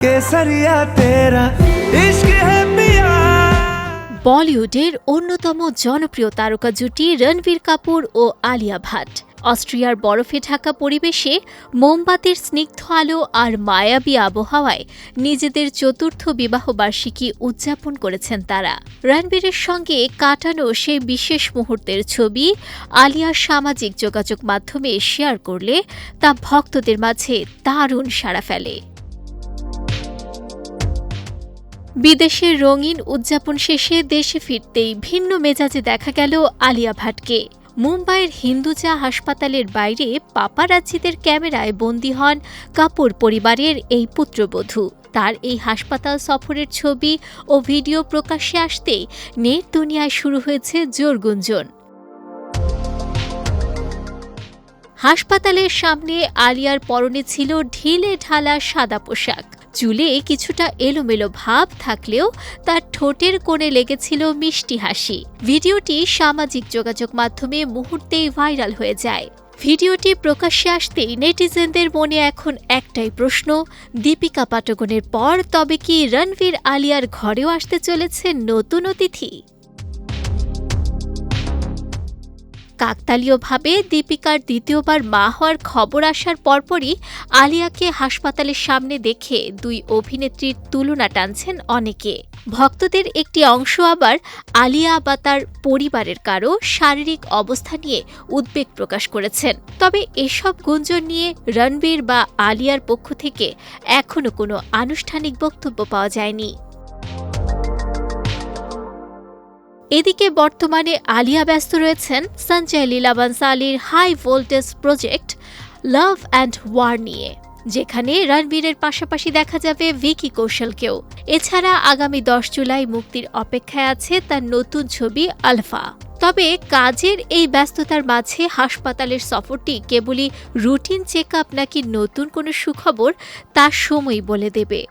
केसरिया तेरा इश्क है पिया। বলিউডের অন্যতম জনপ্রিয় তারকা জুটি রণবীর কাপুর ও আলিয়া ভাট অস্ট্রিয়ার বরফে ঢাকা পরিবেশে মোমবাতির স্নিগ্ধ আলো আর মায়াবী আবহাওয়ায় নিজেদের চতুর্থ বিবাহবার্ষিকী উদযাপন করেছেন তারা। রণবীরের সঙ্গে কাটানো সেই বিশেষ মুহূর্তের ছবি আলিয়া সামাজিক যোগাযোগ মাধ্যমে শেয়ার করলে তা ভক্তদের মাঝে দারুণ সাড়া ফেলে। বিদেশের রঙিন উদযাপন শেষে দেশে ফিরতেই ভিন্ন মেজাজে দেখা গেল আলিয়া ভাটকে। মুম্বাইয়ের হিন্দুজা হাসপাতালের বাইরে পাপারাজ্জিদের ক্যামেরায় বন্দী হন কাপুর পরিবারের এই পুত্রবধূ। তার এই হাসপাতাল সফরের ছবি ও ভিডিও প্রকাশ্যে আসতেই নেট দুনিয়ায় শুরু হয়েছে জোর গুঞ্জন। হাসপাতালের সামনে আলিয়ার পরনে ছিল ঢিলে ঢালা সাদা পোশাক। চুলে কিছুটা এলোমেলো ভাব থাকলেও তার ঠোঁটের কোণে লেগেছিল মিষ্টি হাসি। ভিডিওটি সামাজিক যোগাযোগ মাধ্যমে মুহূর্তেই ভাইরাল হয়ে যায়। ভিডিওটি প্রকাশ্যে আসতেই নেটিজেনদের মনে এখন একটাই প্রশ্ন, দীপিকা পাডুকোনের পর তবে কি রণবীর আলিয়ার ঘরেও আসতে চলেছে নতুন অতিথি? কাকতালীয়ভাবে দীপিকার দ্বিতীয়বার মা হওয়ার খবর আসার পরপরই আলিয়াকে হাসপাতালের সামনে দেখে দুই অভিনেত্রীর তুলনা টানছেন অনেকে। ভক্তদের একটি অংশ আবার আলিয়া বা তার পরিবারের কারো শারীরিক অবস্থা নিয়ে উদ্বেগ প্রকাশ করেছেন। তবে এসব গুঞ্জন নিয়ে রণবীর বা আলিয়ার পক্ষ থেকে এখনও কোনো আনুষ্ঠানিক বক্তব্য পাওয়া যায়নি। এদিকে বর্তমানে আলিয়া ব্যস্ত রয়েছেন সঞ্জয় লীলা বানসালির high voltage project love and war নিয়ে, যেখানে রণবীরের পাশাপাশি দেখা যাবে ভিকি কৌশলকেও। এছাড়া আগামী 10 জুলাই মুক্তির অপেক্ষায় আছে তার নতুন ছবি আলফা। তবে কাজের এই ব্যস্ততার মাঝে হাসপাতালের সফরটি কেবলই রুটিন চেক আপ নাকি নতুন কোনো সুখবর তা সময় বলে দেবে।